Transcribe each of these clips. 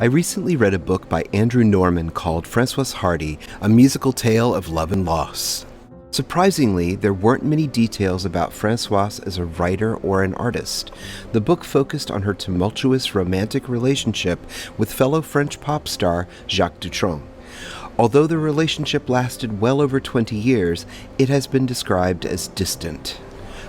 I recently read a book by Andrew Norman called Françoise Hardy, A Musical Tale of Love and Loss. Surprisingly, there weren't many details about Françoise as a writer or an artist. The book focused on her tumultuous romantic relationship with fellow French pop star Jacques Dutronc. Although the relationship lasted well over 20 years, it has been described as distant.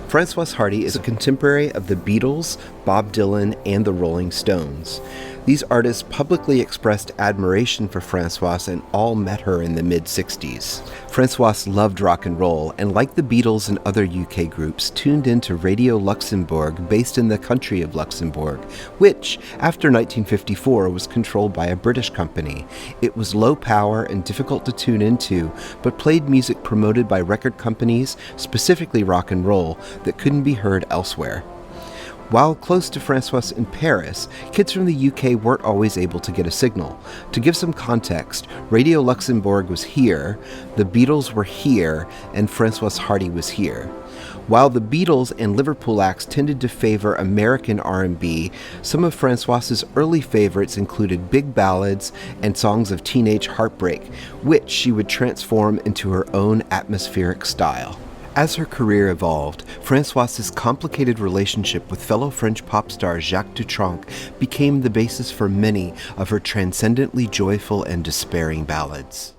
Françoise Hardy is a contemporary of the Beatles, Bob Dylan, and the Rolling Stones. These artists publicly expressed admiration for Françoise and all met her in the mid-60s. Françoise loved rock and roll, and like the Beatles and other UK groups, tuned into Radio Luxembourg, based in the country of Luxembourg, which, after 1954, was controlled by a British company. It was low power and difficult to tune into, but played music promoted by record companies, specifically rock and roll, that couldn't be heard elsewhere. While close to Françoise in Paris, kids from the UK weren't always able to get a signal. To give some context, Radio Luxembourg was here, the Beatles were here, and Françoise Hardy was here. While the Beatles and Liverpool acts tended to favor American R&B, some of Françoise's early favorites included big ballads and songs of teenage heartbreak, which she would transform into her own atmospheric style. As her career evolved, Françoise's complicated relationship with fellow French pop star Jacques Dutronc became the basis for many of her transcendently joyful and despairing ballads.